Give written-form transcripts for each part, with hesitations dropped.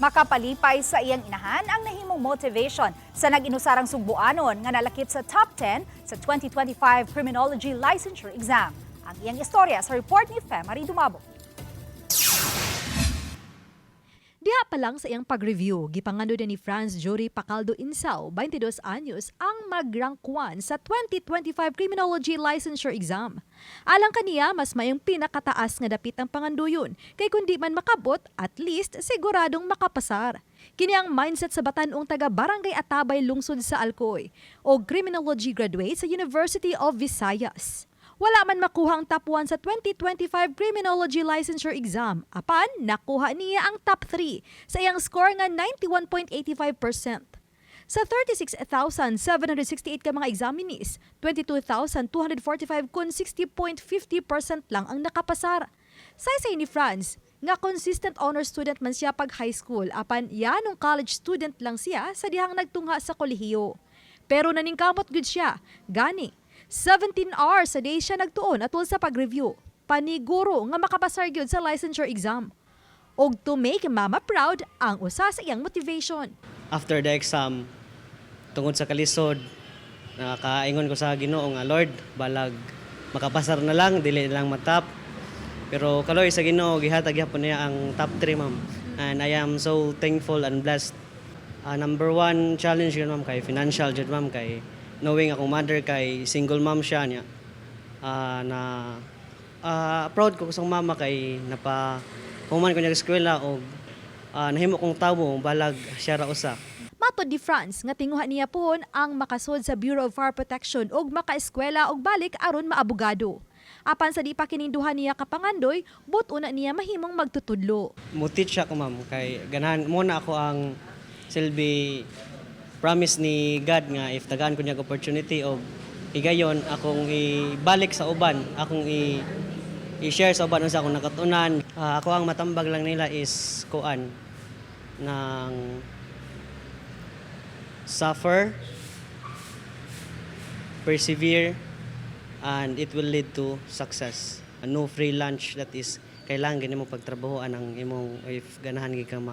Makapalipay sa iyang inahan ang nahimong motivation sa nag-inusarang sugbuanon nga nalakip sa top 10 sa 2025 Criminology Licensure Exam. Ang iyang istorya sa report ni Femari Dumabo. Diha pa lang sa iyang pag-review, gipangano din ni Franz Jory Pacaldo Insao, 22 anyos, ang mag-rank 1 sa 2025 Criminology Licensure Exam. Alang kaniya, mas mayong pinakataas nga dapit ang panganduyon, kay kundi man makabot, at least siguradong makapasar. Kini ang mindset sa batanong taga Barangay Atabay lungsod sa Alcoy o criminology graduate sa University of Visayas. Wala man makuha ang top 1 sa 2025 Criminology Licensure Exam. Apan, nakuha niya ang top 3 sa iyang score nga 91.85%. Sa 36,768 ka mga examinees, 22,245 kun 60.50% lang ang nakapasar. Saysay ni Franz, nga consistent honor student man siya pag high school, apan yanong college student lang siya sa dihang nagtungha sa kolehiyo. Pero naningkamot gud siya, gani. 17 hours a day siya nagtuon atol sa pag-review. Paniguro nga makapasar gyud sa licensure exam. Og to make mama proud ang usa sa iyang motivation. After the exam, tungod sa kalisod, nakaingon ko sa Ginoo nga Lord, balag makapasar na lang, dili lang matap. Pero kaloy sa Ginoo gihatag gyapon niya ang top 3, ma'am. And I am so thankful and blessed. Number 1 challenge yun, ma'am, kay financial jud, ma'am, kay knowing akong mother kay single mom siya niya. Proud ko sa mama kay human ko niya sa eskwela o nahimo kong tawo balag siya ra usa. Matod ni Franz nga tinguha niya pohon ang makasod sa Bureau of Fire Protection og makaeskwela og balik aron maabogado. Apan sa di pa kininduhan niya kapangandoy, but-una niya mahimong magtutudlo. Mutit siya ko, ma'am, kay ganahan muna ako ang silbi promise ni God nga if tagaan ko niya opportunity o higayon akong ibalik sa uban, akong i-share sa uban unsa akong nakatunan. Ako ang matambag lang nila is kuan ng suffer, persevere, and it will lead to success. No free lunch, that is kailangan gani mo pagtrabahoan ang imong if ganahan gid ka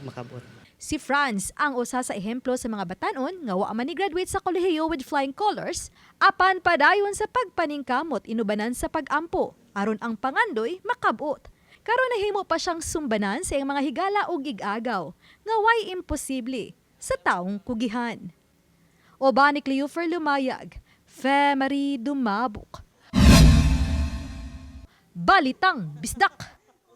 makabot. Si Franz ang usa sa ehemplo sa mga batanon nga wa man ni graduate sa kolehiyo with flying colors, apan padayon sa pagpaningkamot inubanan sa pag-ampo aron ang pangandoy makabot. Karon nahimo pa siyang sumbanan sa iyang mga higala ug igagaw nga way imposible sa taong kugihan. Oba ni Cleofer Lumayag, Femari Dumabok. Balitang Bisdak.